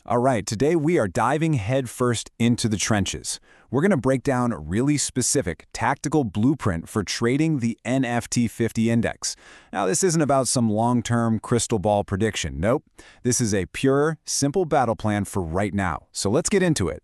All right, today we are diving headfirst into the trenches. We're going to break down a really specific tactical blueprint for trading the NFT 50 index. Now, this isn't about some long-term crystal ball prediction. Nope. This is a pure, simple battle plan for right now. So let's get into it.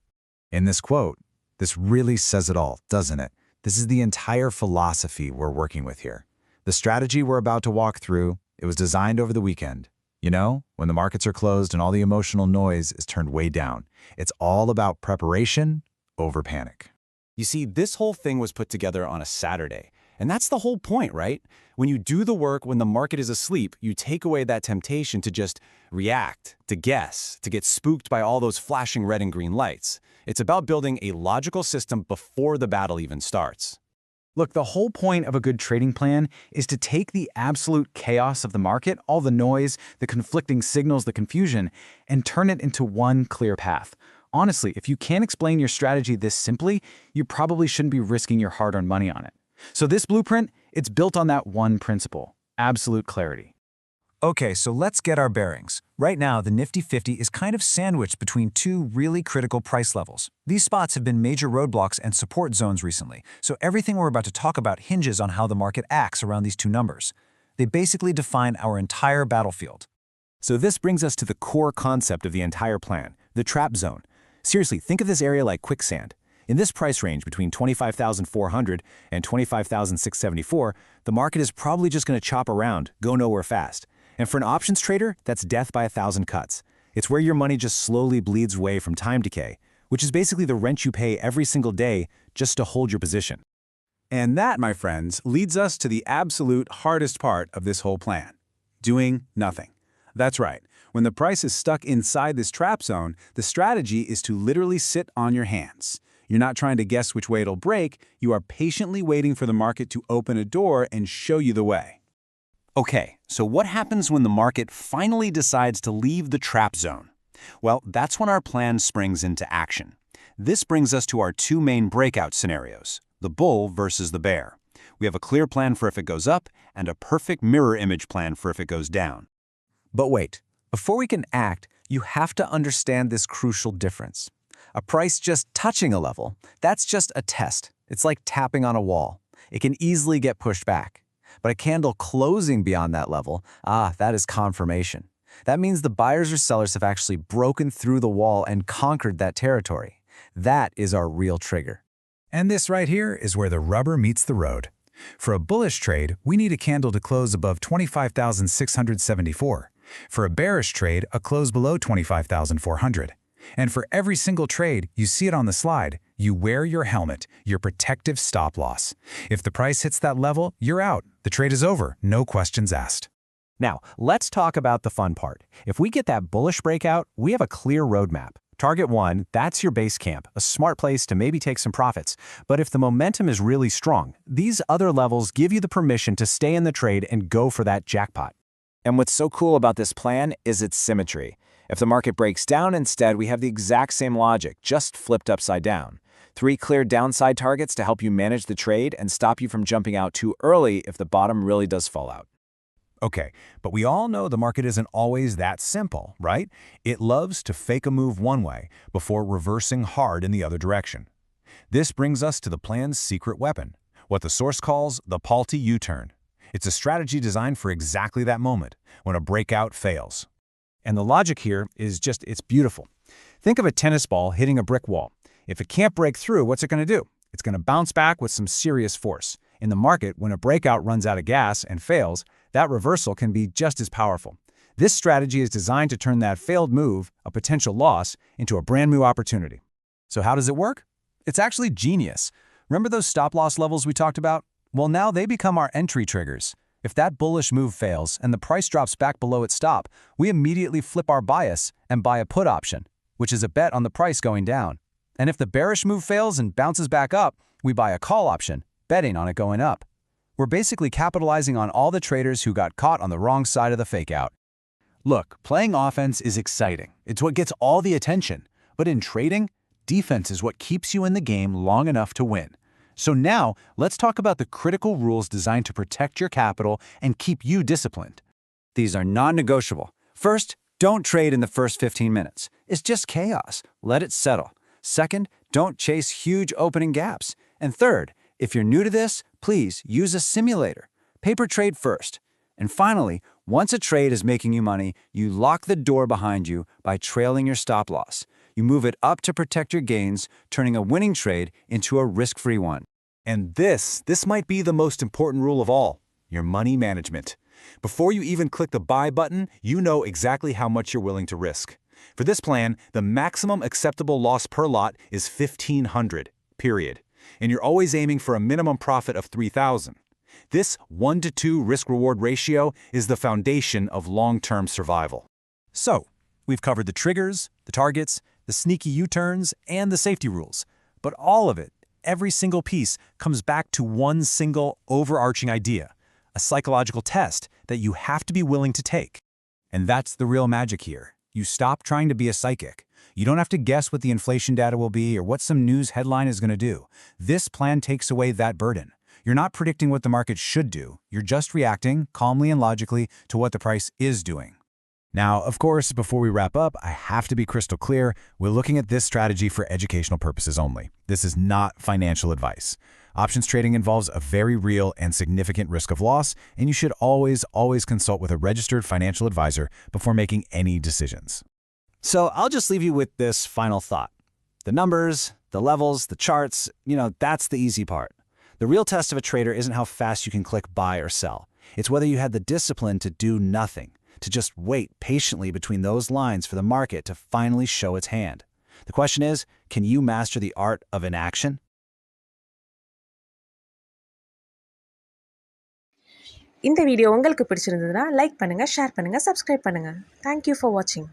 In this quote, this really says it all, doesn't it? This is the entire philosophy we're working with here. The strategy we're about to walk through, it was designed over the weekend. You know, when the markets are closed and all the emotional noise is turned way down. It's all about preparation over panic. You see, this whole thing was put together on a Saturday. And that's the whole point, right? When you do the work when the market is asleep, you take away that temptation to just react, to guess, to get spooked by all those flashing red and green lights. It's about building a logical system before the battle even starts. Look, the whole point of a good trading plan is to take the absolute chaos of the market, all the noise, the conflicting signals, the confusion, and turn it into one clear path. Honestly, if you can't explain your strategy this simply, you probably shouldn't be risking your hard-earned money on it. So this blueprint, it's built on that one principle, absolute clarity. Okay, so let's get our bearings. Right now, the Nifty 50 is kind of sandwiched between two really critical price levels. These spots have been major roadblocks and support zones recently, so everything we're about to talk about hinges on how the market acts around these two numbers. They basically define our entire battlefield. So this brings us to the core concept of the entire plan, the trap zone. Seriously, think of this area like quicksand. In this price range between 25,400 and 25,674, the market is probably just going to chop around, go nowhere fast. And for an options trader, that's death by 1,000 cuts. It's where your money just slowly bleeds away from time decay, which is basically the rent you pay every single day just to hold your position. And that, my friends, leads us to the absolute hardest part of this whole plan: doing nothing. That's right. When the price is stuck inside this trap zone, the strategy is to literally sit on your hands. You're not trying to guess which way it'll break, you are patiently waiting for the market to open a door and show you the way. Okay, so what happens when the market finally decides to leave the trap zone? Well, that's when our plan springs into action. This brings us to our two main breakout scenarios, the bull versus the bear. We have a clear plan for if it goes up and a perfect mirror image plan for if it goes down. But wait, before we can act, you have to understand this crucial difference. A price just touching a level, that's just a test. It's like tapping on a wall. It can easily get pushed back. But a candle closing beyond that level, that is confirmation. That means the buyers or sellers have actually broken through the wall and conquered that territory. That is our real trigger. And this right here is where the rubber meets the road. For a bullish trade, we need a candle to close above 25,674. For a bearish trade, a close below 25,400. And for every single trade, you see it on the slide, you wear your helmet, your protective stop loss. If the price hits that level, you're out. The trade is over, no questions asked. Now, let's talk about the fun part. If we get that bullish breakout, we have a clear roadmap. Target 1, that's your base camp, a smart place to maybe take some profits. But if the momentum is really strong, these other levels give you the permission to stay in the trade and go for that jackpot. And what's so cool about this plan is its symmetry. If the market breaks down instead, we have the exact same logic, just flipped upside down. 3 clear downside targets to help you manage the trade and stop you from jumping out too early if the bottom really does fall out. Okay, but we all know the market isn't always that simple, right? It loves to fake a move one way before reversing hard in the other direction. This brings us to the plan's secret weapon, what the source calls the palty U-turn. It's a strategy designed for exactly that moment, when a breakout fails. And the logic here is it's beautiful. Think of a tennis ball hitting a brick wall. If it can't break through, what's it going to do? It's going to bounce back with some serious force. In the market, when a breakout runs out of gas and fails, that reversal can be just as powerful. This strategy is designed to turn that failed move, a potential loss, into a brand new opportunity. So how does it work? It's actually genius. Remember those stop-loss levels we talked about? Well, now they become our entry triggers. If that bullish move fails and the price drops back below its stop, we immediately flip our bias and buy a put option, which is a bet on the price going down. And if the bearish move fails and bounces back up, we buy a call option, betting on it going up. We're basically capitalizing on all the traders who got caught on the wrong side of the fakeout. Look, playing offense is exciting. It's what gets all the attention. But in trading, defense is what keeps you in the game long enough to win. So now, let's talk about the critical rules designed to protect your capital and keep you disciplined. These are non-negotiable. First, Don't trade in the first 15 minutes. It's just chaos. Let it settle. Second, don't chase huge opening gaps. And third, if you're new to this, please use a simulator. Paper trade first. And finally, once a trade is making you money, you lock the door behind you by trailing your stop loss. You move it up to protect your gains, turning a winning trade into a risk-free one. And this might be the most important rule of all, your money management. Before you even click the buy button, you know exactly how much you're willing to risk. For this plan, the maximum acceptable loss per lot is $1,500, period. And you're always aiming for a minimum profit of $3,000. This 1-to-2 risk-reward ratio is the foundation of long-term survival. So, we've covered the triggers, the targets, the sneaky U-turns, and the safety rules. But all of it, every single piece, comes back to one single overarching idea, a psychological test that you have to be willing to take. And that's the real magic here. You stop trying to be a psychic. You don't have to guess what the inflation data will be or what some news headline is going to do. This plan takes away that burden. You're not predicting what the market should do. You're just reacting, calmly and logically, to what the price is doing. Now, of course, before we wrap up, I have to be crystal clear. We're looking at this strategy for educational purposes only. This is not financial advice. Options trading involves a very real and significant risk of loss, and you should always consult with a registered financial advisor before making any decisions. So I'll just leave you with this final thought. The numbers, the levels, the charts, that's the easy part. The real test of a trader isn't how fast you can click buy or sell. It's whether you had the discipline to do nothing, to just wait patiently between those lines for the market to finally show its hand. The question is, can you master the art of inaction? இந்த video உங்களுக்கு பிடிச்சிருந்ததுன்னா like பண்ணுங்க, share பண்ணுங்க, subscribe பண்ணுங்க. Thank you for watching.